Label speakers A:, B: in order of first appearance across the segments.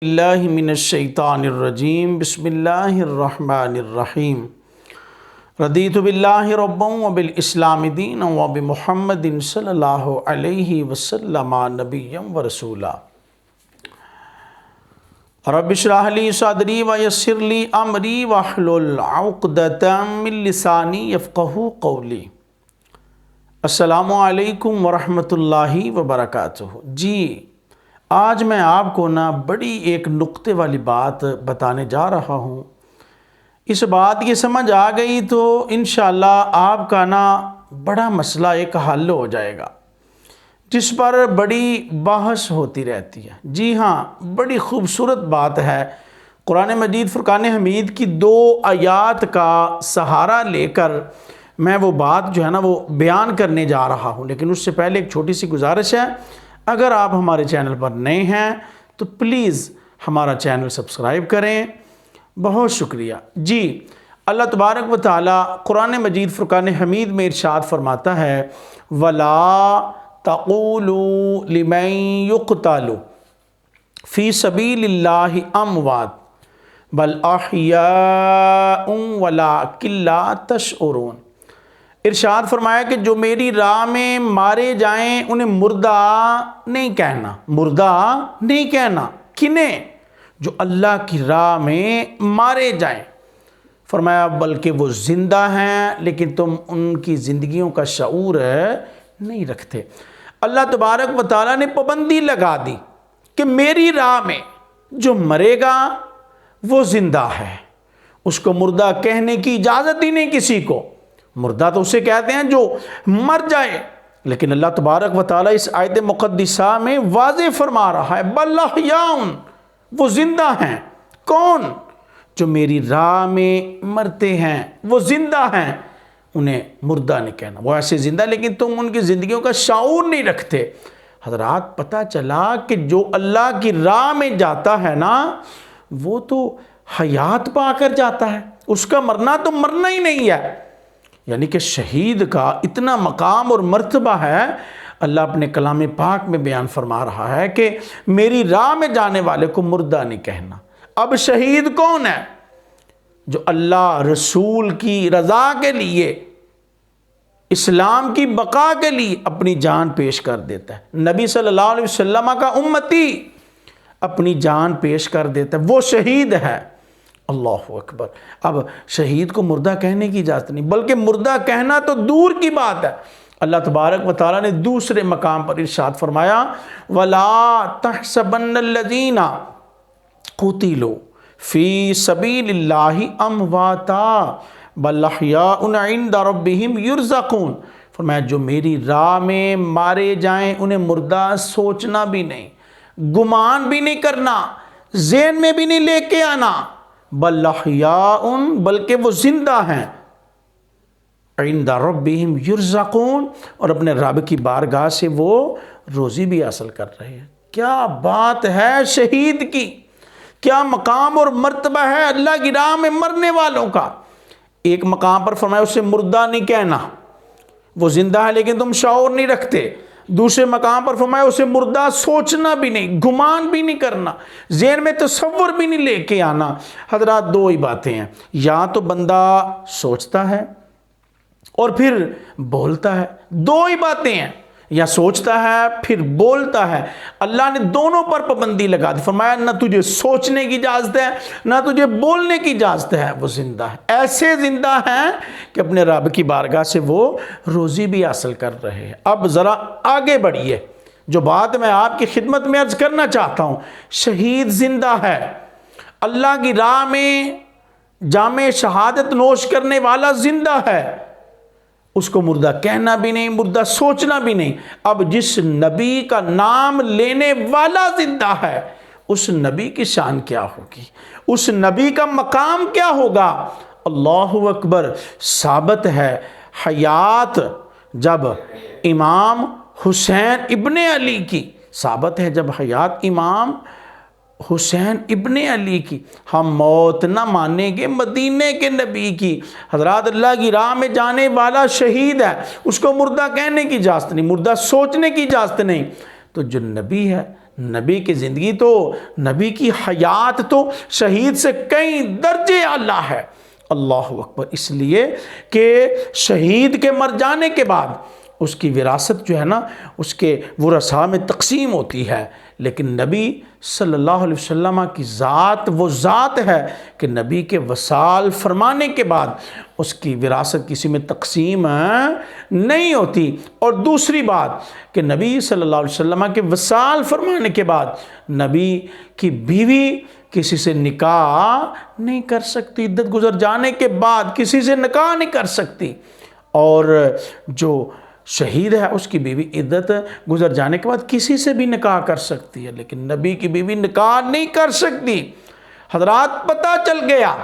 A: اللہ من الشیطان الرجیم بسم اللہ الرحمن الرحیم رضیت باللہ ربا وبالاسلام دینا وبمحمد صلی اللہ علیہ وسلم نبیا ورسولا رب اشرح لی صدری ویسر لی امری واحلل عقدۃ من لسانی یفقہوا قولی۔ السلام علیکم ورحمۃ اللہ وبرکاتہ۔ جی آج میں آپ کو بڑی ایک نقطے والی بات بتانے جا رہا ہوں۔ اس بات کی سمجھ آ گئی تو انشاءاللہ آپ کا بڑا مسئلہ ایک حل ہو جائے گا، جس پر بڑی بحث ہوتی رہتی ہے۔ جی ہاں، بڑی خوبصورت بات ہے۔ قرآن مجید فرقان حمید کی 2 آیات کا سہارا لے کر میں وہ بات جو ہے وہ بیان کرنے جا رہا ہوں، لیکن اس سے پہلے ایک چھوٹی سی گزارش ہے۔ اگر آپ ہمارے چینل پر نئے ہیں تو پلیز ہمارا چینل سبسکرائب کریں، بہت شکریہ۔ جی اللہ تبارک و تعالی قرآن مجید فرقان حمید میں ارشاد فرماتا ہے وَلَا تَقُولُوا لِمَن يُقْتَلُ فِي سَبِيلِ اللَّهِ أَمْوَاتٌ بَلْ أَحْيَاءٌ وَلَٰكِن لَّا تَشْعُرُونَ۔ ارشاد فرمایا کہ جو میری راہ میں مارے جائیں انہیں مردہ نہیں کہنا، مردہ نہیں کہنا۔ کنہیں؟ جو اللہ کی راہ میں مارے جائیں۔ فرمایا بلکہ وہ زندہ ہیں لیکن تم ان کی زندگیوں کا شعور نہیں رکھتے۔ اللہ تبارک و تعالیٰ نے پابندی لگا دی کہ میری راہ میں جو مرے گا وہ زندہ ہے، اس کو مردہ کہنے کی اجازت ہی نہیں کسی کو۔ مردہ تو اسے کہتے ہیں جو مر جائے، لیکن اللہ تبارک و تعالیٰ اس آیت مقدسہ میں واضح فرما رہا ہے بل احیاء، وہ زندہ ہیں۔ کون؟ جو میری راہ میں مرتے ہیں وہ زندہ ہیں، انہیں مردہ نہیں کہنا۔ وہ ایسے زندہ لیکن تم ان کی زندگیوں کا شعور نہیں رکھتے۔ حضرات پتہ چلا کہ جو اللہ کی راہ میں جاتا ہے وہ تو حیات پا کر جاتا ہے، اس کا مرنا تو مرنا ہی نہیں ہے۔ یعنی کہ شہید کا اتنا مقام اور مرتبہ ہے، اللہ اپنے کلام پاک میں بیان فرما رہا ہے کہ میری راہ میں جانے والے کو مردہ نہیں کہنا۔ اب شہید کون ہے؟ جو اللہ رسول کی رضا کے لیے، اسلام کی بقا کے لیے اپنی جان پیش کر دیتا ہے۔ نبی صلی اللہ علیہ وسلم کا امتی اپنی جان پیش کر دیتا ہے، وہ شہید ہے۔ اللہ اکبر۔ اب شہید کو مردہ کہنے کی اجازت نہیں، بلکہ مردہ کہنا تو دور کی بات ہے۔ اللہ تبارک و تعالیٰ نے دوسرے مقام پر ارشاد فرمایا وَلَا تَحْسَبَنَّ الَّذِينَ قُتِلُوا فِي سَبِيلِ اللَّهِ أَمْوَاتًا بَلْ أَحْيَاءٌ عِندَ رَبِّهِمْ يُرْزَقُونَ۔ فرمایا جو میری راہ میں مارے جائیں انہیں مردہ سوچنا بھی نہیں، گمان بھی نہیں کرنا، ذہن میں بھی نہیں لے کے آنا۔ بل احیاء، بلکہ وہ زندہ ہیں، عند ربہم یرزقون، اور اپنے رب کی بارگاہ سے وہ روزی بھی حاصل کر رہے ہیں۔ کیا بات ہے شہید کی، کیا مقام اور مرتبہ ہے اللہ کی راہ میں مرنے والوں کا۔ ایک مقام پر فرمایا اسے مردہ نہیں کہنا، وہ زندہ ہے لیکن تم شعور نہیں رکھتے۔ دوسرے مقام پر فرمایا اسے مردہ سوچنا بھی نہیں، گمان بھی نہیں کرنا، ذہن میں تصور بھی نہیں لے کے آنا۔ حضرات 2 ہی باتیں ہیں، یا تو بندہ سوچتا ہے اور پھر بولتا ہے، 2 ہی باتیں ہیں، یا سوچتا ہے پھر بولتا ہے۔ اللہ نے دونوں پر پابندی لگا دی، فرمایا نہ تجھے سوچنے کی اجازت ہے نہ تجھے بولنے کی اجازت ہے، وہ زندہ ہے۔ ایسے زندہ ہیں کہ اپنے رب کی بارگاہ سے وہ روزی بھی حاصل کر رہے ہیں۔ اب ذرا آگے بڑھیے، جو بات میں آپ کی خدمت میں عرض کرنا چاہتا ہوں، شہید زندہ ہے، اللہ کی راہ میں جام شہادت نوش کرنے والا زندہ ہے، اس کو مردہ کہنا بھی نہیں، مردہ سوچنا بھی نہیں۔ اب جس نبی کا نام لینے والا زندہ ہے، اس نبی کی شان کیا ہوگی، اس نبی کا مقام کیا ہوگا۔ اللہ اکبر۔ ثابت ہے حیات جب امام حسین ابن علی کی، ثابت ہے جب حیات امام حسین ابن علی کی، ہم موت نہ مانیں گے مدینے کے نبی کی۔ حضرات اللہ کی راہ میں جانے والا شہید ہے، اس کو مردہ کہنے کی اجازت نہیں، مردہ سوچنے کی اجازت نہیں۔ تو جو نبی ہے، نبی کی زندگی تو، نبی کی حیات تو شہید سے کئی درجے اعلیٰ ہے۔ اللہ اکبر۔ اس لیے کہ شہید کے مر جانے کے بعد اس کی وراثت جو ہے نا اس کے ورثاء میں تقسیم ہوتی ہے، لیکن نبی صلی اللہ علیہ وسلم کی ذات وہ ذات ہے کہ نبی کے وصال فرمانے کے بعد اس کی وراثت کسی میں تقسیم نہیں ہوتی۔ اور دوسری بات کہ نبی صلی اللہ علیہ وسلم کے وصال فرمانے کے بعد نبی کی بیوی کسی سے نکاح نہیں کر سکتی، عدت گزر جانے کے بعد کسی سے نکاح نہیں کر سکتی، اور جو شہید ہے اس کی بیوی عدت گزر جانے کے بعد کسی سے بھی نکاح کر سکتی ہے، لیکن نبی کی بیوی نکاح نہیں کر سکتی۔ حضرات پتہ چل گیا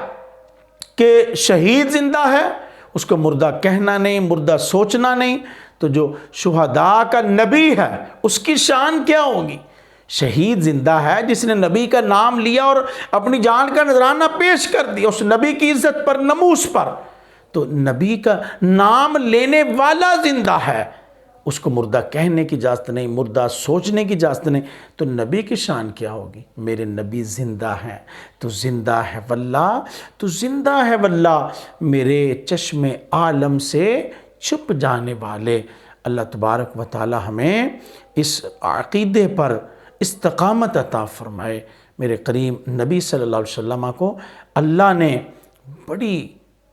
A: کہ شہید زندہ ہے، اس کو مردہ کہنا نہیں، مردہ سوچنا نہیں، تو جو شہداء کا نبی ہے اس کی شان کیا ہوگی؟ شہید زندہ ہے جس نے نبی کا نام لیا اور اپنی جان کا نذرانہ پیش کر دیا اس نبی کی عزت پر، نموس پر، تو نبی کا نام لینے والا زندہ ہے، اس کو مردہ کہنے کی اجازت نہیں، مردہ سوچنے کی اجازت نہیں، تو نبی کی شان کیا ہوگی؟ میرے نبی زندہ ہیں، تو زندہ ہے واللہ، تو زندہ ہے واللہ، میرے چشم عالم سے چھپ جانے والے۔ اللہ تبارک و تعالی ہمیں اس عقیدے پر استقامت عطا فرمائے۔ میرے کریم نبی صلی اللہ علیہ وسلم کو اللہ نے بڑی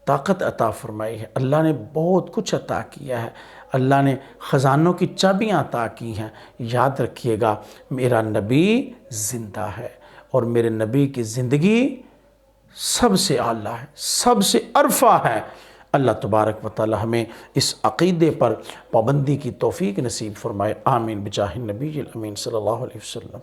A: طاقت عطا فرمائی ہے، اللہ نے بہت کچھ عطا کیا ہے، اللہ نے خزانوں کی چابیاں عطا کی ہیں۔ یاد رکھیے گا میرا نبی زندہ ہے، اور میرے نبی کی زندگی سب سے اعلیٰ ہے، سب سے عرفہ ہے۔ اللہ تبارک و تعالی ہمیں اس عقیدے پر پابندی کی توفیق نصیب فرمائے، آمین بجاہ النبی الامین صلی اللہ علیہ وسلم۔